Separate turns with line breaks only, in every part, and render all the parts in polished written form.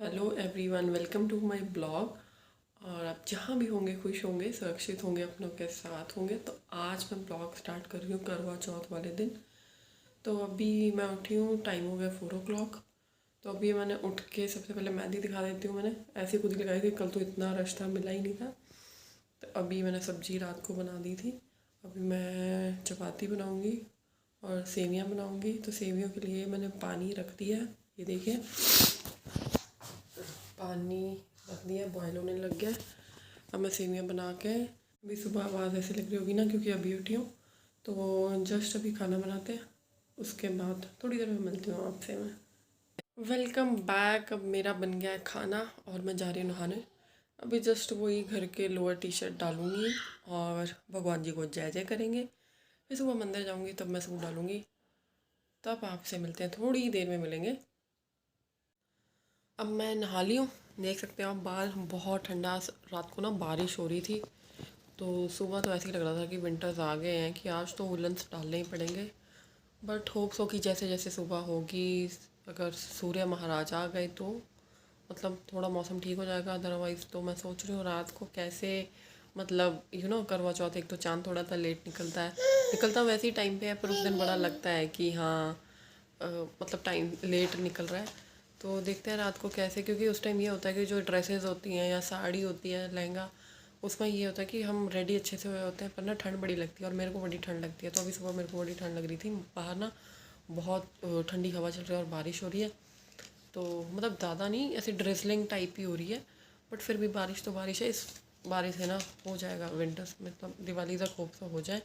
Hello everyone, welcome to my blog. और आप जहाँ भी होंगे खुश होंगे, सुरक्षित होंगे, अपनों के साथ होंगे। तो आज मैं ब्लॉग स्टार्ट कर रही हूँ करवा चौथ वाले दिन। तो अभी मैं उठी हूँ, टाइम हो गया 4 o'clock। तो अभी मैंने उठ के सबसे पहले मेहंदी दिखा देती हूँ। मैंने ऐसी खुद ही लगाई थी, कल तो इतना रश था, मिला ही नहीं था। तो अभी मैंने सब्जी रात को बना दी थी। अभी मैं चपाती बनाऊँगी और सेवियाँ बनाऊँगी। तो सेवियों के लिए मैंने पानी रख दिया है, ये देखिए पानी रख दिया, बॉयल होने लग गया। अब मैं सेवियाँ बना के, अभी सुबह आवाज़ ऐसे लग रही होगी ना क्योंकि अभी उठी हूँ। तो जस्ट अभी खाना बनाते हैं, उसके बाद थोड़ी देर में मिलती हूँ आपसे मैं। Welcome back. अब मेरा बन गया है खाना और मैं जा रही हूँ नहाने। अभी जस्ट वही घर के लोअर टी शर्ट डालूँगी और भगवान जी को जय जय करेंगे। फिर सुबह मंदिर जाऊँगी, तब मैं सूट डालूँगी। तब आपसे मिलते हैं, थोड़ी देर में मिलेंगे। अब मैं नहा ली हूँ, देख सकते हो आप बाहर बहुत ठंडा। रात को ना बारिश हो रही थी, तो सुबह तो ऐसे ही लग रहा था कि विंटर्स आ गए हैं, कि आज तो वुलन्स डालने ही पड़ेंगे। बट होप्स हो कि जैसे जैसे सुबह होगी, अगर सूर्य महाराज आ गए तो मतलब थोड़ा मौसम ठीक हो जाएगा। अदरवाइज़ तो मैं सोच रही हूँ रात को कैसे, मतलब करवा चौथ एक तो चाँद थोड़ा सा लेट निकलता है, निकलता वैसे ही टाइम पे है, पर उस दिन बड़ा लगता है कि हाँ मतलब टाइम लेट निकल रहा है। तो देखते हैं रात को कैसे, क्योंकि उस टाइम ये होता है कि जो ड्रेसेस होती हैं या साड़ी होती है, लहंगा, उसमें ये होता है कि हम रेडी अच्छे से हुए होते हैं, पर ना ठंड बड़ी लगती है और मेरे को बड़ी ठंड लगती है। तो अभी सुबह मेरे को बड़ी ठंड लग रही थी, बाहर ना बहुत ठंडी हवा चल रही है और बारिश हो रही है। तो मतलब ज़्यादा नहीं, ऐसे ड्रेसलिंग टाइप ही हो रही है, बट फिर भी बारिश तो बारिश है। इस बारिश से ना हो जाएगा विंटर्स, मतलब दिवाली तक होप तो हो जाए।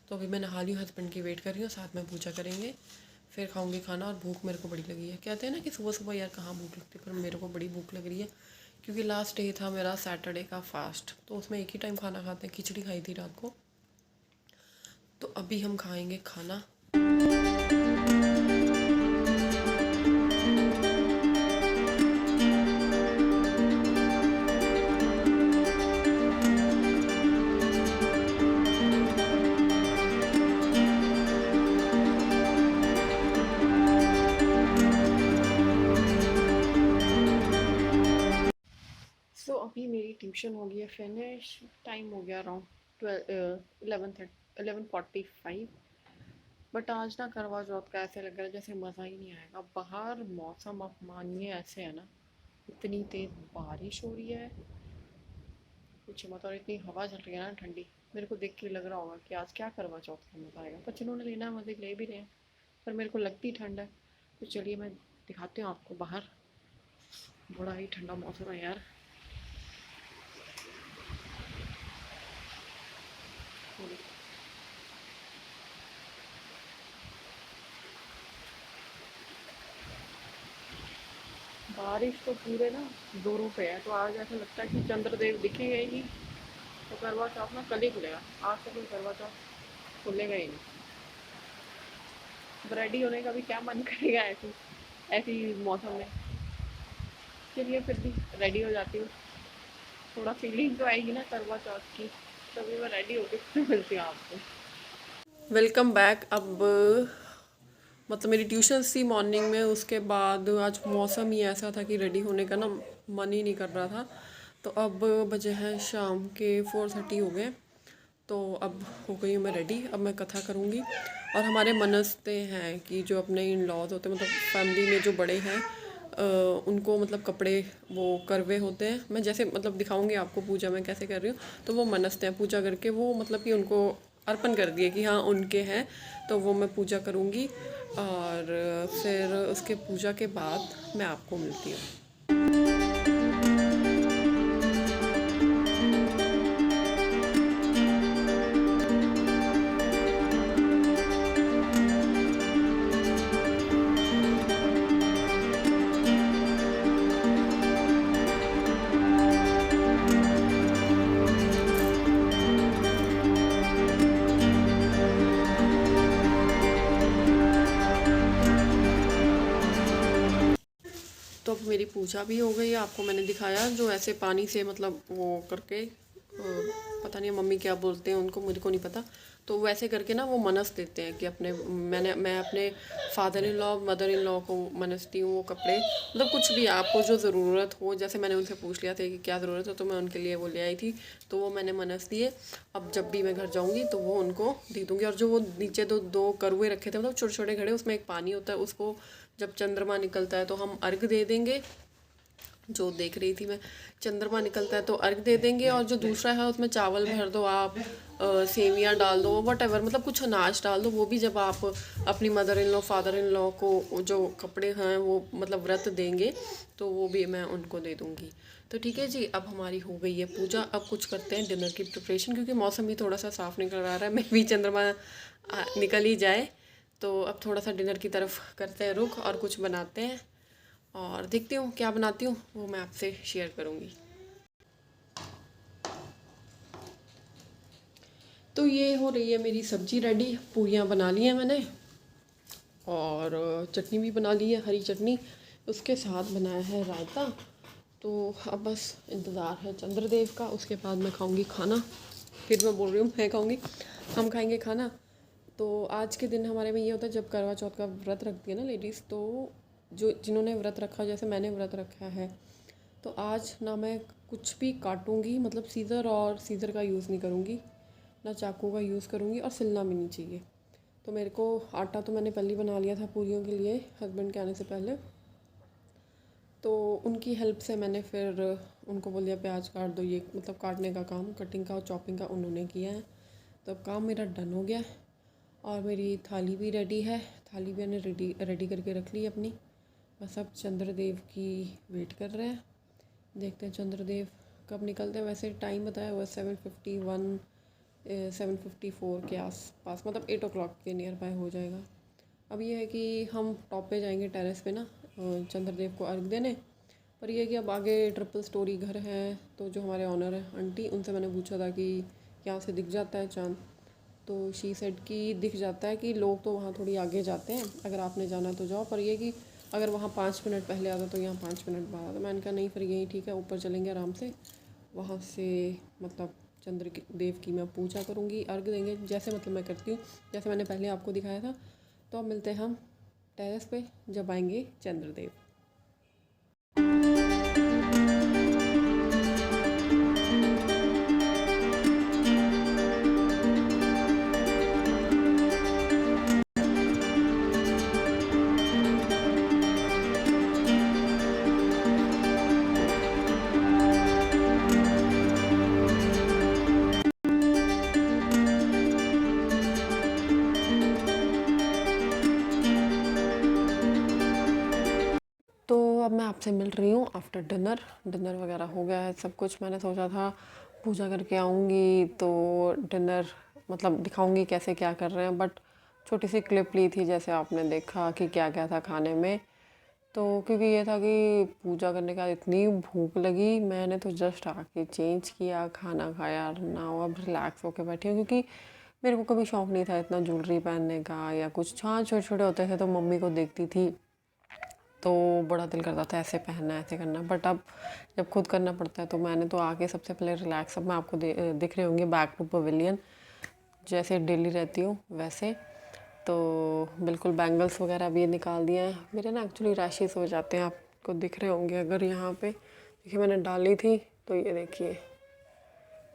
तो अभी मैं नहा ली हूँ, हस्बैंड की वेट कर रही हूँ, साथ में पूजा करेंगे, फिर खाऊंगी खाना। और भूख मेरे को बड़ी लगी है। कहते हैं ना कि सुबह सुबह यार कहाँ भूख लगती है, पर मेरे को बड़ी भूख लग रही है, क्योंकि लास्ट डे था मेरा सैटरडे का फास्ट। तो उसमें एक ही टाइम खाना खाते हैं, खिचड़ी खाई थी रात को। तो अभी हम खाएंगे खाना। सो अभी मेरी ट्यूशन हो गई है फिनिश। टाइम हो गया अराउंड 11:45। बट आज ना करवा चौथ का ऐसे लग रहा है जैसे मज़ा ही नहीं आएगा। बाहर मौसम आप मानिए ऐसे है ना, इतनी तेज़ बारिश हो रही है, कुछ मत। और इतनी हवा चल रही है ना ठंडी, मेरे को देख के लग रहा होगा कि आज क्या करवा चौथ का मज़ा आएगा। पर जिन्होंने लेना है मज़े ले भी रहे हैं, पर मेरे को लगती ठंड है। तो चलिए मैं दिखाती हूँ आपको बाहर। बड़ा ही ठंडा मौसम है यार। बारिश तो पूरे ना जोरों पे है। तो आज ऐसा लगता है कि चंद्रदेव दिखेंगे ही नहीं। तो करवा चौथ ना कल ही खुलेगा, आज तो कोई करवा चौथ खुलेगा ही नहीं। अब रेडी होने का भी क्या मन करेगा ऐसी ऐसी मौसम में। चलिए फिर भी रेडी हो जाती हूँ, थोड़ा फीलिंग तो आएगी ना करवा चौथ की। तभी मैं रेडी होकर फिर मिलती हूँ आपको। Welcome back. अब मतलब मेरी ट्यूशन्स थी मॉर्निंग में, उसके बाद आज मौसम ही ऐसा था कि रेडी होने का ना मन ही नहीं कर रहा था। तो अब बजे हैं शाम के 4:30 हो गए। तो अब हो गई हूँ मैं रेडी। अब मैं कथा करूँगी। और हमारे मनसते हैं कि जो अपने इन लॉज होते हैं, मतलब फैमिली में जो बड़े हैं, उनको मतलब कपड़े वो करवे होते हैं। मैं जैसे मतलब दिखाऊंगी आपको पूजा में कैसे कर रही हूँ। तो वो मनसते हैं, पूजा करके वो मतलब कि उनको अर्पण कर दिए कि हाँ उनके हैं। तो वो मैं पूजा करूँगी और फिर उसके पूजा के बाद मैं आपको मिलती हूँ। तो अब मेरी पूजा भी हो गई है। आपको मैंने दिखाया जो ऐसे पानी से मतलब वो करके, पता नहीं मम्मी क्या बोलते हैं उनको, मुझे को नहीं पता। तो वैसे करके ना वो मनस देते हैं कि मैं अपने father in law mother in law को मनसती हूँ वो कपड़े, मतलब कुछ भी आपको जो ज़रूरत हो। जैसे मैंने उनसे पूछ लिया था कि क्या ज़रूरत है, तो मैं उनके लिए वो ले आई थी, तो वो मैंने मनस दिए। अब जब भी मैं घर जाऊँगी तो वो उनको दे दूँगी। और जो वो नीचे दो दो करुए रखे थे, मतलब छोटे छोटे घड़े, उसमें एक पानी होता है, उसको जब चंद्रमा निकलता है तो हम अर्घ दे देंगे। जो देख रही थी मैं, चंद्रमा निकलता है तो अर्घ दे देंगे। और जो दूसरा है उसमें चावल भर दो आप, सेवियाँ डाल दो, वट एवर, मतलब कुछ अनाज डाल दो। वो भी जब आप अपनी mother in law father in law को जो कपड़े हैं वो मतलब व्रत देंगे, तो वो भी मैं उनको दे दूँगी। तो ठीक है जी, अब हमारी हो गई है पूजा। अब कुछ करते हैं डिनर की प्रिपरेशन, क्योंकि मौसम भी थोड़ा सा साफ निकल आ रहा है, मैं भी चंद्रमा निकल ही जाए। तो अब थोड़ा सा डिनर की तरफ करते हैं रुख और कुछ बनाते हैं, और देखती हूँ क्या बनाती हूँ, वो मैं आपसे शेयर करूँगी। तो ये हो रही है मेरी सब्जी रेडी, पूरियाँ बना ली हैं मैंने, और चटनी भी बना ली है, हरी चटनी। उसके साथ बनाया है रायता। तो अब बस इंतज़ार है चंद्रदेव का, उसके बाद मैं खाऊंगी खाना। फिर मैं बोल रही हूँ मैं खाऊंगी, हम खाएंगे खाना। तो आज के दिन हमारे में ये होता है, जब करवा चौथ का व्रत रखती है ना लेडीज़, तो जो जिन्होंने व्रत रखा, जैसे मैंने व्रत रखा है, तो आज ना मैं कुछ भी काटूंगी, मतलब सीज़र का यूज़ नहीं करूँगी, ना चाकू का यूज़ करूँगी, और सिलना भी नहीं चाहिए। तो मेरे को आटा तो मैंने पहले ही बना लिया था पूरियों के लिए, हस्बैंड के आने से पहले। तो उनकी हेल्प से मैंने फिर उनको बोल दिया प्याज काट दो, ये मतलब काटने का काम, कटिंग का और चॉपिंग का उन्होंने किया है। तो अब काम मेरा डन हो गया है, और मेरी थाली भी रेडी है। थाली भी मैंने रेडी करके रख ली अपनी। बस अब चंद्रदेव की वेट कर रहे हैं, देखते हैं चंद्रदेव कब निकलते हैं। वैसे टाइम बताया हुआ 7:51 7:54 के आस पास, मतलब 8 o'clock के नियर बाय हो जाएगा। अब ये है कि हम टॉप पे जाएंगे टेरेस पे ना, चंद्रदेव को अर्घ देने। पर ये है कि अब आगे ट्रिपल स्टोरी घर है, तो जो हमारे ऑनर है आंटी, उनसे मैंने पूछा था कि यहाँ से दिख जाता है चाँद, तो शी सेड कि दिख जाता है, कि लोग तो वहाँ थोड़ी आगे जाते हैं, अगर आपने जाना तो जाओ, पर ये कि अगर वहाँ 5 मिनट पहले आता तो यहाँ 5 मिनट बाद आता। मैंने कहा नहीं, फिर यही ठीक है, ऊपर चलेंगे आराम से, वहाँ से मतलब देव की मैं पूजा करूँगी, अर्घ देंगे, जैसे मतलब मैं करती हूँ, जैसे मैंने पहले आपको दिखाया था। तो अब मिलते हैं हम टेरेस पे जब आएंगे चंद्रदेव। तो अब मैं आपसे मिल रही हूँ आफ्टर डिनर। डिनर वगैरह हो गया है सब कुछ। मैंने सोचा था पूजा करके आऊँगी तो डिनर मतलब दिखाऊँगी कैसे क्या कर रहे हैं, बट छोटी सी क्लिप ली थी, जैसे आपने देखा कि क्या क्या था खाने में। तो क्योंकि ये था कि पूजा करने का इतनी भूख लगी, मैंने तो जस्ट आके चेंज किया, खाना खाया, ना अब रिलैक्स होके बैठी हूँ, क्योंकि मेरे को कभी शौक़ नहीं था इतना ज्वेलरी पहनने का या कुछ। हाँ, छोटे छोटे होते थे तो मम्मी को देखती थी तो बड़ा दिल करता था ऐसे पहनना ऐसे करना, बट अब जब खुद करना पड़ता है तो मैंने तो आके सबसे पहले रिलैक्स। अब मैं आपको दिख रहे होंगे बैक टू पवेलियन, जैसे डेली रहती हूँ वैसे। तो बिल्कुल बैंगल्स वगैरह भी निकाल दिए हैं मेरे ना, एक्चुअली रैशेस हो जाते हैं, आपको दिख रहे होंगे अगर यहाँ पे। देखिए मैंने डाली थी तो ये देखिए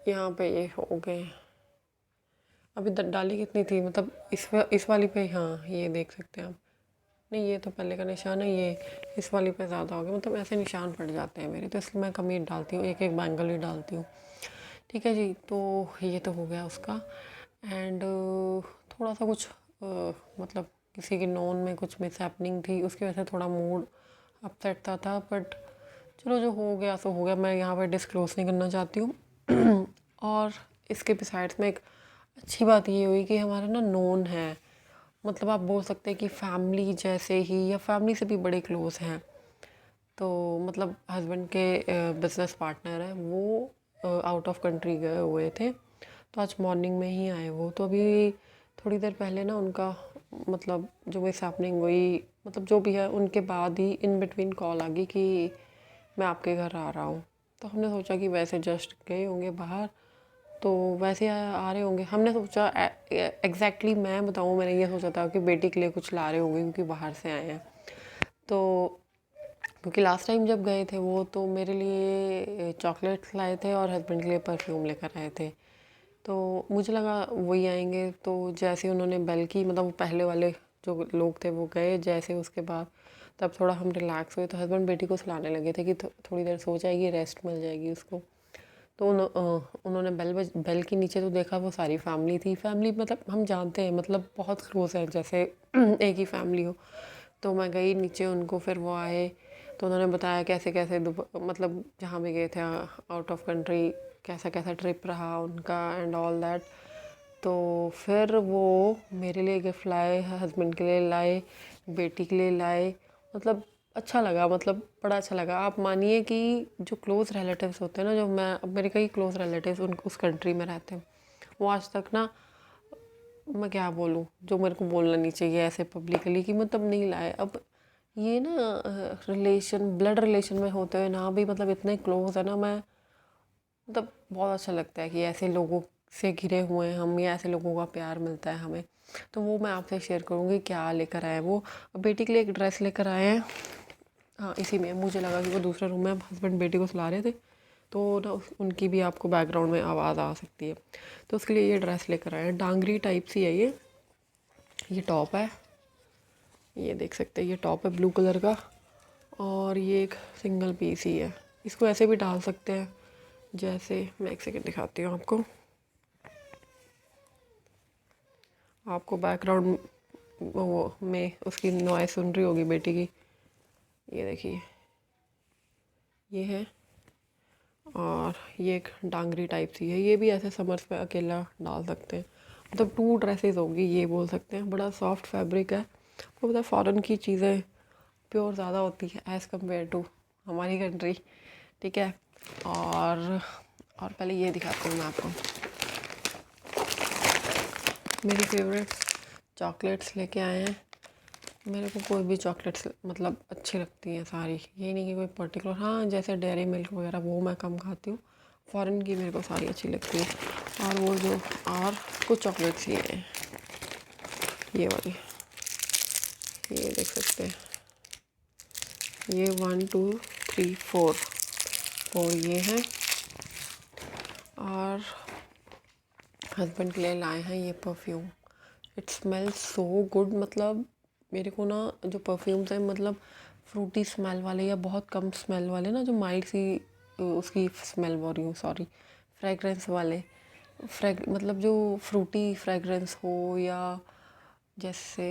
यहाँ पे ये हो गए। अभी डाली कितनी थी, मतलब इस वाली पे, हाँ ये देख सकते हैं आप। नहीं, ये तो पहले का निशान है, ये इस वाली पे ज़्यादा हो गया, मतलब ऐसे निशान पड़ जाते हैं मेरे, तो इसलिए मैं कम ही डालती हूँ, एक एक बैंगल ही डालती हूँ। ठीक है जी, तो ये तो हो गया उसका। एंड थोड़ा सा कुछ मतलब किसी की नोन में कुछ मिस हैपनिंग थी, उसकी वजह से थोड़ा मूड अपसेट था, बट चलो जो हो गया सो हो गया। मैं यहाँ पर डिस्क्लोज़ नहीं करना चाहती हूँ। और इसके बिसाइड्स में एक अच्छी बात ये हुई कि हमारा ना नोन है, मतलब आप बोल सकते हैं कि फैमिली जैसे ही, या फैमिली से भी बड़े क्लोज़ हैं। तो मतलब हस्बैंड के बिज़नेस पार्टनर हैं वो, आउट ऑफ कंट्री गए हुए थे, तो आज मॉर्निंग में ही आए वो। तो अभी थोड़ी देर पहले ना उनका मतलब जो मिस हैपनिंग हुई, मतलब जो भी है, उनके बाद ही इन बिटवीन कॉल आ गई कि मैं आपके घर आ रहा हूँ। तो हमने सोचा कि वैसे जस्ट गए होंगे बाहर, तो वैसे आ रहे होंगे। हमने सोचा एग्जैक्टली मैं बताऊँ, मैंने ये सोचा था कि बेटी के लिए कुछ ला रहे होंगे क्योंकि बाहर से आए हैं। तो क्योंकि लास्ट टाइम जब गए थे वो, तो मेरे लिए चॉकलेट्स लाए थे और हस्बैंड के लिए परफ्यूम लेकर आए थे। तो मुझे लगा वही आएंगे। तो जैसे उन्होंने बेल की, मतलब वो पहले वाले जो लोग थे वो गए जैसे, उसके बाद तब थोड़ा हम रिलैक्स हुए। तो हस्बैंड बेटी को सुलाने लगे थे कि थोड़ी देर सो जाएगी, रेस्ट मिल जाएगी उसको। तो उन्होंने बेल के नीचे तो देखा वो सारी फैमिली थी। फैमिली मतलब हम जानते हैं, मतलब बहुत क्लोज हैं, जैसे एक ही फैमिली हो। तो मैं गई नीचे उनको, फिर वो आए तो उन्होंने बताया कैसे कैसे मतलब जहाँ भी गए थे आउट ऑफ कंट्री, कैसा कैसा ट्रिप रहा उनका एंड ऑल दैट। तो फिर वो मेरे लिए गिफ्ट लाए, हस्बैंड के लिए लाए, बेटी के लिए लाए। मतलब अच्छा लगा, मतलब बड़ा अच्छा लगा। आप मानिए कि जो क्लोज़ रिलेटिव्स होते हैं ना, जो मैं, अब मेरे कई क्लोज़ रिलेटिव्स उस कंट्री में रहते हैं, वो आज तक ना, मैं क्या बोलूँ, जो मेरे को बोलना नहीं चाहिए ऐसे पब्लिकली कि मतलब नहीं लाए। अब ये ना रिलेशन, ब्लड रिलेशन में होते हुए ना भी मतलब इतने क्लोज है ना, मैं मतलब बहुत अच्छा लगता है कि ऐसे लोगों से घिरे हुए हैं हम, या ऐसे लोगों का प्यार मिलता है हमें। तो वो मैं आपसे शेयर करूँगी क्या लेकर आए वो। बेटी के लिए एक ड्रेस लेकर आए हैं। हाँ, इसी में मुझे लगा कि वो दूसरे रूम में हस्बैंड बेटी को सुला रहे थे, तो ना उनकी भी आपको बैकग्राउंड में आवाज़ आ सकती है। तो उसके लिए ये ड्रेस लेकर आए हैं, डांगरी टाइप सी है ये टॉप है, ये देख सकते हैं, ये टॉप है ब्लू कलर का, और ये एक सिंगल पीस ही है। इसको ऐसे भी डाल सकते हैं, जैसे मैं एक सेकंड दिखाती हूँ आपको। आपको बैकग्राउंड वो में उसकी नॉइस सुन रही होगी बेटी की। ये देखिए, ये है, और ये एक डांगरी टाइप सी है। ये भी ऐसे समर्स में अकेला डाल सकते हैं। मतलब 2 ड्रेसेस होगी ये बोल सकते हैं। बड़ा सॉफ्ट फैब्रिक है। वो पता है फ़ॉरेन की चीज़ें प्योर ज़्यादा होती है एज़ कम्पेयर टू हमारी कंट्री, ठीक है। और पहले ये दिखाती हूँ मैं आपको, मेरी फेवरेट चॉकलेट्स लेके आए हैं। मेरे को कोई भी चॉकलेट्स मतलब अच्छी लगती हैं सारी, ये नहीं कि कोई पर्टिकुलर, हाँ जैसे डेयरी मिल्क वगैरह वो मैं कम खाती हूँ। फ़ॉरेन की मेरे को सारी अच्छी लगती है। और वो जो और कुछ चॉकलेट्स ये हैं, ये वाली, ये देख सकते हैं, ये 1 2 3 4 ये हैं। और हस्बैंड के लिए लाए हैं ये perfume. It smells so good. मतलब मेरे को ना जो परफ्यूम्स हैं, मतलब फ्रूटी स्मेल वाले या बहुत कम स्मेल वाले ना, जो माइल्ड सी उसकी स्मेल बोल रही हूँ, सॉरी, फ्रेगरेंस वाले, मतलब जो फ्रूटी फ्रेगरेंस हो, या जैसे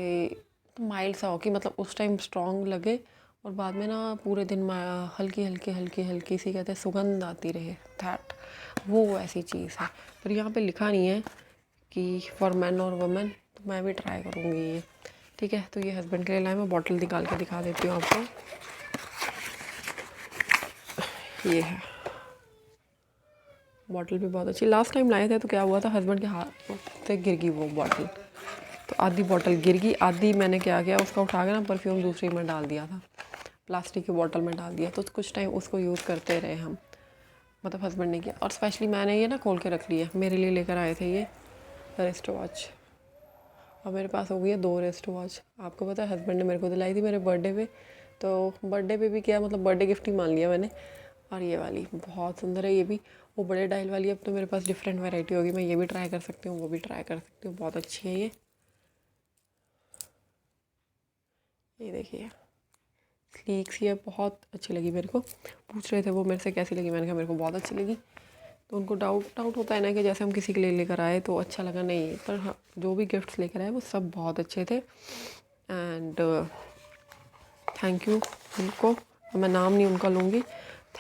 माइल्ड सा हो कि मतलब उस टाइम स्ट्रॉन्ग लगे और बाद में ना पूरे दिन में हल्की हल्की हल्की हल्की सी, कहते हैं, सुगंध आती रहे, दैट वो ऐसी चीज़ है। पर यहाँ पे लिखा नहीं है कि फॉर मैन और वुमेन, तो मैं भी ट्राई करूँगी ये, ठीक है। तो ये हस्बैंड के लिए लाए, मैं बॉटल निकाल के दिखा देती हूँ आपको। ये है बॉटल भी बहुत अच्छी। लास्ट टाइम लाए थे तो क्या हुआ था, हस्बैंड के हाथ से गिर गई वो बॉटल, तो आधी बॉटल गिर गई, आधी मैंने क्या किया, उसका उठा के ना परफ्यूम दूसरी में डाल दिया था, प्लास्टिक की बॉटल में डाल दिया। तो कुछ टाइम उसको यूज़ करते रहे हम, मतलब हस्बैंड ने किया। और स्पेशली मैंने ये ना खोल के रख लिया, मेरे लिए लेकर आए थे ये रिस्ट वॉच। और मेरे पास हो गई है 2 रिस्ट वॉच। आपको पता है हस्बैंड ने मेरे को दिलाई थी मेरे बर्थडे पे, तो बर्थडे पे भी क्या, मतलब बर्थडे गिफ्ट ही मान लिया मैंने। और ये वाली बहुत सुंदर है ये भी, वो बड़े डायल वाली। अब तो मेरे पास डिफरेंट वैरायटी होगी, मैं ये भी ट्राई कर सकती हूँ, वो भी ट्राई कर सकती हूँ, बहुत अच्छी है ये देखिए, स्लीक सी है, बहुत अच्छी लगी मेरे को। पूछ रहे थे वो मेरे से कैसी लगी, मैंने कहा मेरे को बहुत अच्छी लगी। तो उनको डाउट होता है ना कि जैसे हम किसी के लिए लेकर आए तो अच्छा लगा, नहीं, पर हाँ जो भी गिफ्ट्स लेकर आए वो सब बहुत अच्छे थे। एंड थैंक यू उनको, मैं नाम नहीं उनका लूँगी,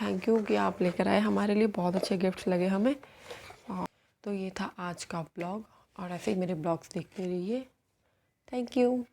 थैंक यू कि आप लेकर आए हमारे लिए, बहुत अच्छे गिफ्ट्स लगे हमें। और तो ये था आज का ब्लॉग, और ऐसे ही मेरे ब्लॉग्स देखते रहिए। Thank you.